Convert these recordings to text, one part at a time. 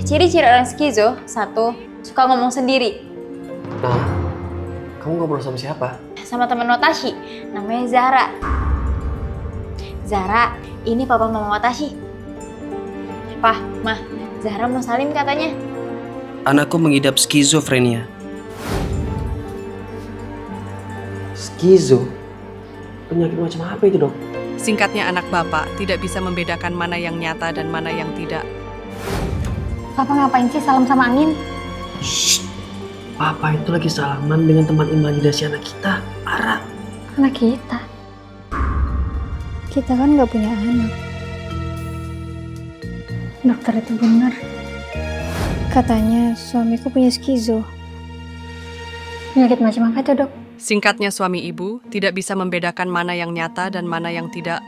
Ciri-ciri orang skizo, satu, suka ngomong sendiri. Nah, kamu ngobrol sama siapa? Sama teman Watashi, namanya Zara. Zara, ini papa mama Watashi. Pah, mah, Zara mau salim katanya. Anakku mengidap skizofrenia. Skizo? Penyakit macam apa itu, Dok? Singkatnya, anak bapak tidak bisa membedakan mana yang nyata dan mana yang tidak. Papa ngapain sih salam sama Angin? Shh. Papa itu lagi salaman dengan teman imajinasi anak kita, Ara. Anak kita. Kita kan nggak punya anak. Dokter itu benar. Katanya suamiku punya skizo. Penyakit macam apa itu, Dok? Singkatnya, suami ibu tidak bisa membedakan mana yang nyata dan mana yang tidak.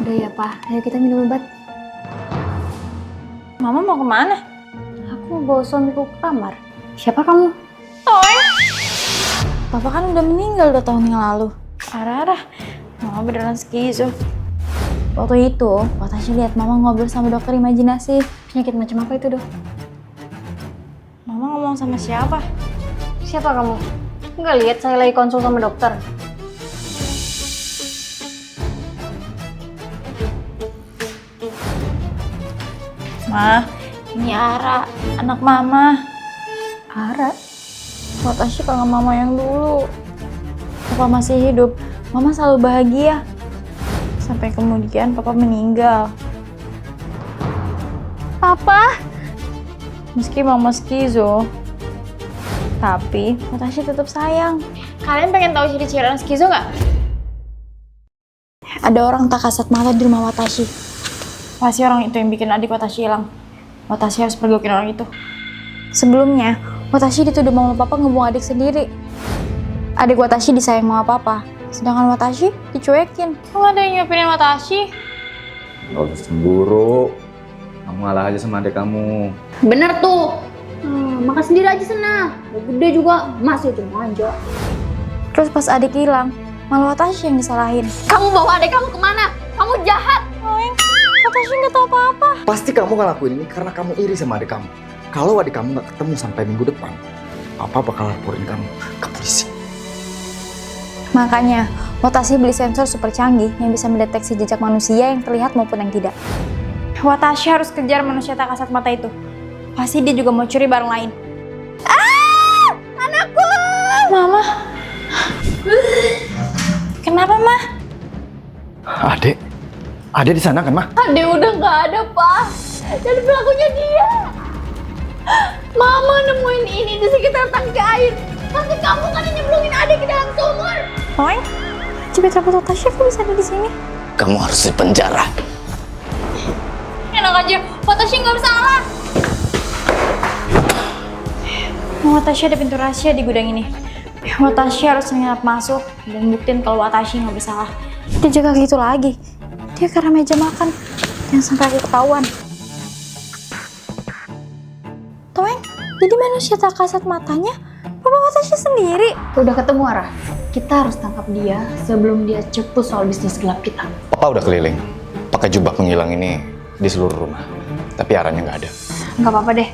Udah ya, Pak. Ayo kita minum obat. Mama mau kemana? Aku mau bawa suamiku ke kamar. Siapa kamu? Toy! Papa kan udah meninggal 2 tahun yang lalu. Arah, mama beneran skizo. Waktu itu, Watashi lihat mama ngobrol sama dokter imajinasi. Penyakit macam apa itu, Dok? Mama ngomong sama siapa? Siapa kamu? Nggak lihat saya lagi konsul sama dokter. Ma, ini Ara, anak mama. Ara? Watashi kangen mama yang dulu. Papa masih hidup, mama selalu bahagia. Sampai kemudian papa meninggal. Papa? Meski mama skizo, tapi Watashi tetap sayang. Kalian pengen tahu ciri-ciri orang skizo nggak? Ada orang tak kasat mata di rumah Watashi. Pasti orang itu yang bikin adik Watashi hilang. Watashi harus pergokin orang itu. Sebelumnya, Watashi dituduh mama papa ngebuang adik sendiri. Adik Watashi disayang mama papa, sedangkan Watashi dicuekin. Kok nggak ada yang nyuapirin Watashi? Gak usah cemburu. Kamu ngalah aja sama adik kamu. Bener tuh. Makan sendiri aja sana. Udah gede juga, masih cuma aja. Terus pas adik hilang, malah Watashi yang disalahin. Kamu bawa adik kamu kemana? Kamu jahat. Watashi nggak tahu apa-apa. Pasti kamu ngelakuin ini karena kamu iri sama adik kamu. Kalau adik kamu gak ketemu sampai minggu depan, Papa bakal laporin kamu ke polisi. Makanya, Watashi beli sensor super canggih yang bisa mendeteksi jejak manusia yang terlihat maupun yang tidak. Watashi harus kejar manusia tak kasat mata itu. Pasti dia juga mau curi barang lain. Anakku! Mama. Kenapa, Ma? Adek di sana kan, Ma? Adik udah nggak ada, Pak. Dan pelakunya dia. Mama nemuin ini di sekitar tangki air. Pasti kamu kan yang nyemplungin adik ke dalam sumur. Toy? Cibet rambut Watashi kok bisa ada di sini? Kamu harus di penjara. Enak aja, Watashi nggak bersalah. Watashi ada pintu rahasia di gudang ini. Watashi harus menginap masuk dan buktiin kalau Watashi nggak bersalah. Dia jaga gitu lagi. Dia karena meja makan. Jangan sampai aku ketahuan. Toeng, jadi manusia tak kasat matanya Papa Watashi sendiri. Udah ketemu, Ara. Kita harus tangkap dia sebelum dia cepu soal bisnis gelap kita. Papa udah keliling, pakai jubah penghilang ini di seluruh rumah. Tapi arahnya nggak ada. Nggak apa-apa deh.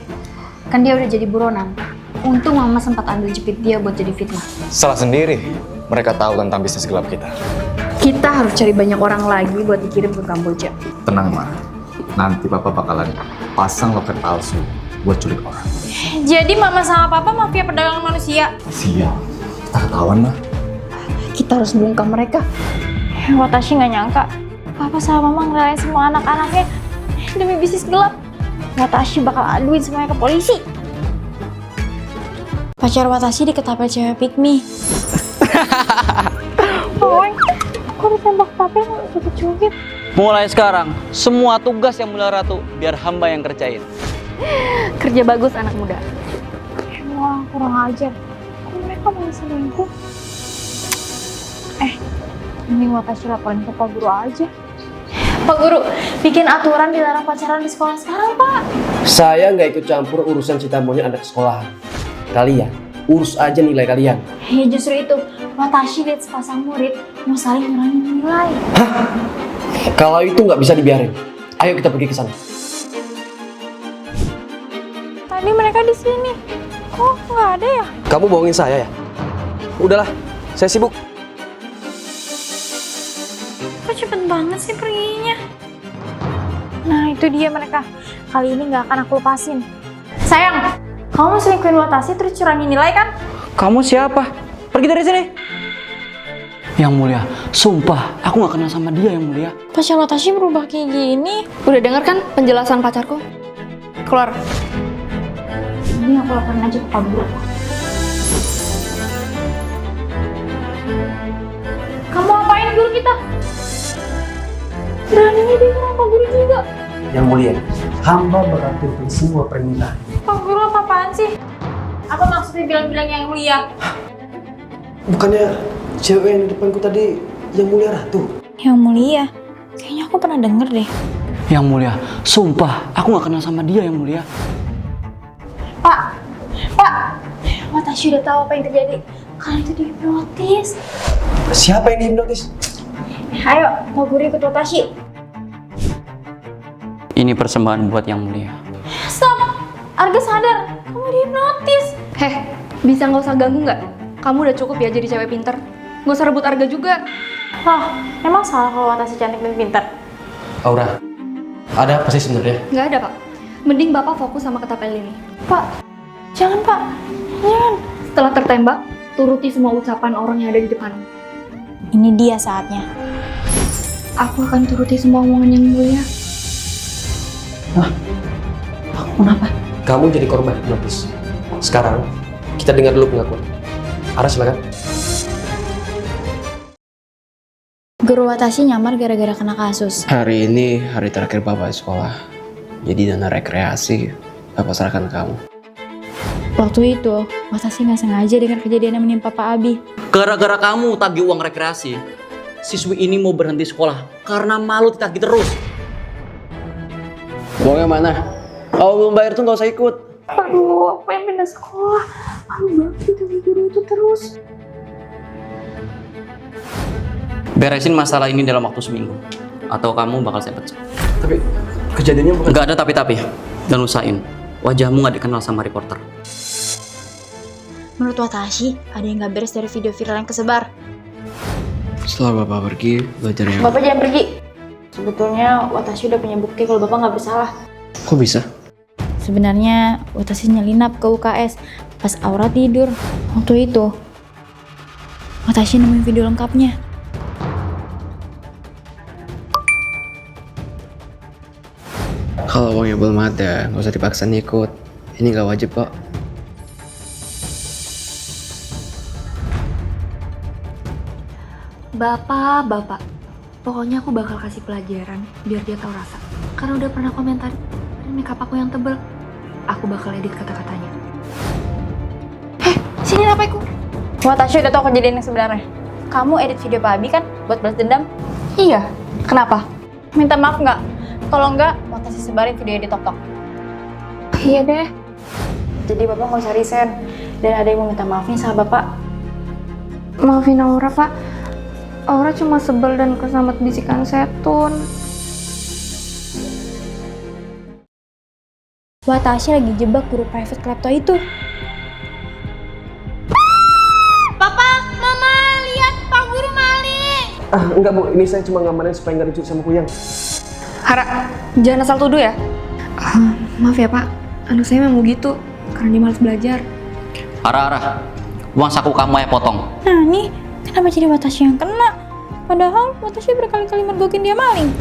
Kan dia udah jadi buronan. Untung Mama sempat ambil jepit dia buat jadi fitnah. Salah sendiri. Mereka tahu tentang bisnis gelap kita. Kita harus cari banyak orang lagi buat dikirim ke Kamboja. Tenang, Ma. Nanti Papa bakalan pasang loket palsu buat culik orang. Jadi Mama sama Papa mafia perdagangan manusia. Sial. Kita ketahuan, Ma. Kita harus bongkar mereka. Watashi nggak nyangka Papa sama Mama ngerelain semua anak-anaknya demi bisnis gelap. Watashi bakal aduin semuanya ke polisi. Pacar Watashi diketapel cewek pygmy. Kok ditembak tapi dikecuit? Mulai sekarang, semua tugas yang Mulia Ratu biar hamba yang kerjain. Kerja bagus anak muda. Wah, kurang ajar. Kok mereka mau selingkuh? Ini Watashi laporin ke Pak Guru aja. Pak Guru, bikin aturan dilarang pacaran di sekolah sekarang, Pak. Saya nggak ikut campur urusan cinta monyet anak sekolahan. Kalian urus aja nilai kalian. Ya justru itu, Watashi lihat sepasang murid mau saling ngurangin nilai. Kalau itu nggak bisa dibiarin, ayo kita pergi ke sana. Tadi mereka di sini. Kok nggak ada ya? Kamu bohongin saya ya? Udahlah, saya sibuk. Kok cepet banget sih perginya? Nah itu dia mereka. Kali ini nggak akan aku lepasin. Sayang, kamu selingkuhin Watashi terus curangin nilai kan? Kamu siapa? Pergi dari sini. Yang mulia, sumpah aku gak kenal sama dia yang mulia. Pacar Watashi berubah kayak gini. Udah denger kan penjelasan pacarku? Keluar. Ini aku laporin aja ke Pak Guru. Kamu apain guru kita? Beraninya dia sama Pak Guru juga. Yang mulia, hamba bakal turutin semua permintaan. Pak Guru apa-apaan sih? Apa maksudnya bilang-bilang yang mulia? Bukannya cewek yang di depanku tadi yang mulia ratu? Yang mulia? Kayaknya aku pernah denger deh. Yang mulia, sumpah aku gak kenal sama dia yang mulia. Pak! Watashi udah tahu apa yang terjadi. Kalian itu dihipnotis. Siapa yang dihipnotis? Ayo, Pak Guru ikut Watashi. Ini persembahan buat yang mulia. Stop! Arga sadar, kamu dihipnotis. Heh, bisa nggak usah ganggu nggak? Kamu udah cukup ya jadi cewek pinter. Nggak usah rebut Arga juga. Wah, emang salah kalau Watashi cantik dan pintar? Aura, ada apa sih sebenarnya? Nggak ada, Pak. Mending Bapak fokus sama ketapel ini. Pak, jangan Pak, jangan. Setelah tertembak, turuti semua ucapan orang yang ada di depan. Ini dia saatnya. Aku akan turuti semua omongan yang mulia. Kenapa? Kamu jadi korban hipnotis. Sekarang kita dengar dulu pengakuan. Ara, silakan. Guru Watashi nyamar gara-gara kena kasus. Hari ini hari terakhir Bapak di sekolah. Jadi dana rekreasi Bapak serahkan ke kamu. Waktu itu, Watashi nggak sengaja dengar kejadian yang menimpa Pak Abi. Gara-gara kamu tagih uang rekreasi, siswi ini mau berhenti sekolah karena malu ditagih terus. Uangnya mana? Kalau belum bayar tuh nggak usah ikut. Aduh, aku yang pindah sekolah. Malu banget ditagih guru itu terus. Beresin masalah ini dalam waktu seminggu, atau kamu bakal saya pecat. Tapi kejadiannya bukan... Nggak ada tapi-tapi, dan usahain wajahmu nggak dikenal sama reporter. Menurut Watashi, ada yang nggak beres dari video viral yang kesebar. Setelah Bapak pergi, belajar yang... Bapak jangan pergi. Sebetulnya Watashi udah punya bukti kalau Bapak nggak bersalah. Kok bisa? Sebenarnya Watashi nyelinap ke UKS pas Aura tidur. Waktu itu, Watashi nemuin video lengkapnya. Kalau uangnya belum ada, nggak usah dipaksa ikut. Ini nggak wajib kok. Bapak, pokoknya aku bakal kasih pelajaran biar dia tahu rasa. Karena udah pernah komentar makeup aku yang tebel. Aku bakal edit kata-katanya. Sini lapaiku. Watashi udah tahu kejadian yang sebenarnya. Kamu edit video Pak Abi kan buat balas dendam? Iya, kenapa? Minta maaf nggak? Kalau nggak, Watashi sebarin video di TikTok. Iya deh. Jadi Bapak nggak usah resign. Dan ada yang mau minta maafnya sama Bapak. Maafin Aura, Pak. Aura cuma sebel dan kesamet bisikan setun. Watashi lagi jebak guru private klepto itu. Papa, Mama, lihat Pak Guru maling. Enggak Bu, ini saya cuma ngamanin supaya nggak dicuri sama Kuyang. Hara, jangan asal tuduh ya. Maaf ya Pak, anak saya memang mau gitu karena dia malas belajar. Ara, uang saku kamu ya potong. Nah nih, kenapa jadi Watashi yang kena? Padahal Watashi berkali-kali mergokin dia maling.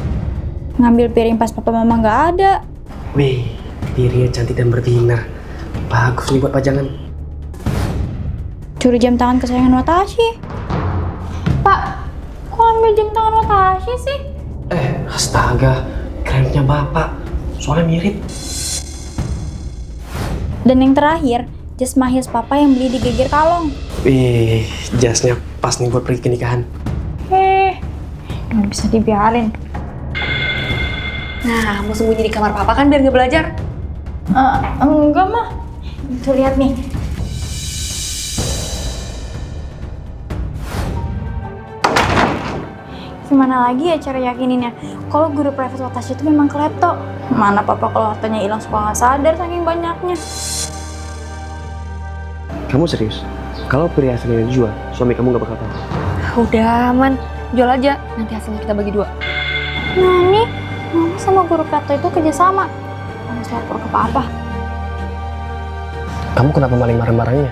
Ngambil piring pas papa mama nggak ada. Wih, piringnya cantik dan berbinar. Bagus nih buat pajangan. Curi jam tangan kesayangan Watashi. Pak, kok ambil jam tangan Watashi sih? Astaga, keren punya bapak. Soalnya mirip. Dan yang terakhir, jas Mahias papa yang beli di Geger Kalong. Wih, jasnya pas nih buat pergi ke nikahan. Nggak bisa dibiarin. Nah, mau sembunyi di kamar papa kan biar nggak belajar. Enggak mah. Tuh lihat nih. Gimana lagi ya cara yakininnya kalau guru private Watashi itu memang klepto? Mana papa kalau hartanya hilang suka nggak sadar saking banyaknya. Kamu serius? Kalau perhiasannya dijual, suami kamu nggak bakal tahu. Udah aman, jual aja. Nanti hasilnya kita bagi 2. Nah nih, mama sama guru klepto itu kerjasama. Harus lapor ke papa. Kamu kenapa maling marah-marahnya?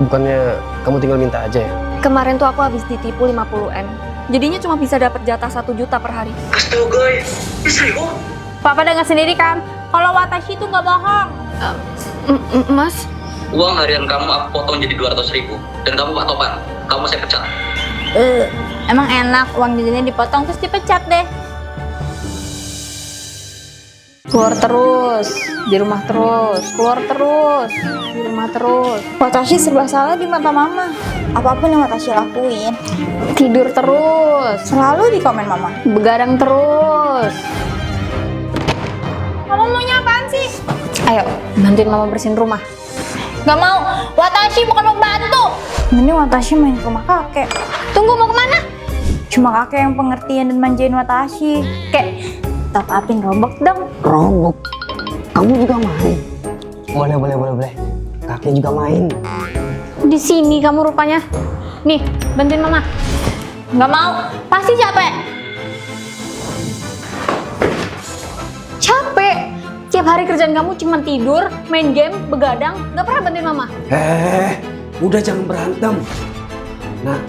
Bukannya kamu tinggal minta aja ya? Kemarin tuh aku habis ditipu 50M. Jadinya cuma bisa dapat jatah 1 juta per hari. Papa dengar sendiri kan, kalau Watashi itu nggak bohong. Mas, Uang harian kamu aku potong jadi 200.000 dan kamu Pak Topan, kamu saya pecat. Emang enak uang jajannya dipotong terus dipecat deh. keluar terus, di rumah terus, keluar terus, di rumah terus. Watashi serba salah di mata mama. Apapun yang Watashi lakuin, Tidur terus, selalu di komen mama. begadang terus. Mama maunya apaan sih? Ayo, bantuin mama bersihin rumah. Gak mau, Watashi bukan pembantu. Ini Watashi main ke rumah kakek. Tunggu, mau kemana? Cuma kakek yang pengertian dan manjain Watashi. Kayak, top upin Roblox dong. Robok, kamu juga main? Boleh. Kakek juga main. Di sini kamu rupanya. Nih, bantuin mama. Gak mau, pasti capek. Capek. Tiap hari kerjaan kamu cuma tidur, main game, begadang, gak pernah bantuin mama. Udah jangan berantem. Nah,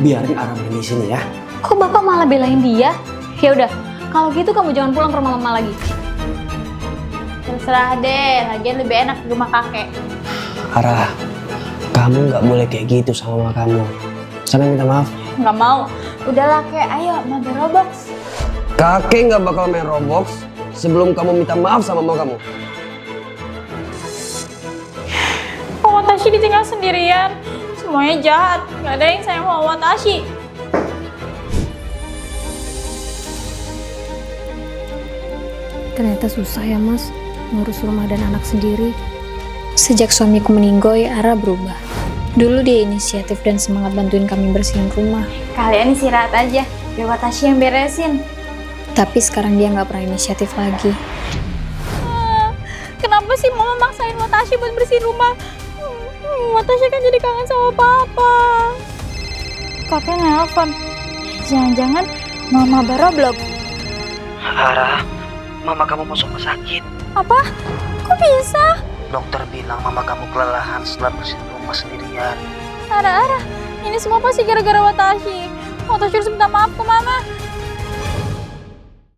biarin Ara main di sini ya. Kok bapak malah belain dia? Ya udah, kalau gitu kamu jangan pulang ke rumah mama lagi. Terserah deh, lagian lebih enak di rumah kakek. Ara, kamu nggak boleh kayak gitu sama mama kamu. Sana minta maaf. Gak mau, udahlah kek, ayo main Roblox. Kakek nggak bakal main Roblox sebelum kamu minta maaf sama mama kamu. Kok Watashi ditinggal sendirian? Semuanya jahat, gak ada yang sayang sama Watashi. Ternyata susah ya mas, ngurus rumah dan anak sendiri. Sejak suamiku meninggoy, Ara berubah. Dulu dia inisiatif dan semangat bantuin kami bersihin rumah. Kalian istirahat aja, biar Watashi yang beresin. Tapi sekarang dia nggak pernah inisiatif lagi. Kenapa sih mama maksain Watashi buat bersihin rumah? Watashi kan jadi kangen sama papa. Kakek nelfon. Jangan-jangan mama Roblox. Ara, mama kamu masuk rumah sakit. Apa? Kok bisa? Dokter bilang mama kamu kelelahan setelah bersihin rumah sendirian. Ara, ini semua pasti gara-gara Watashi. Watashi harus minta maaf ke mama.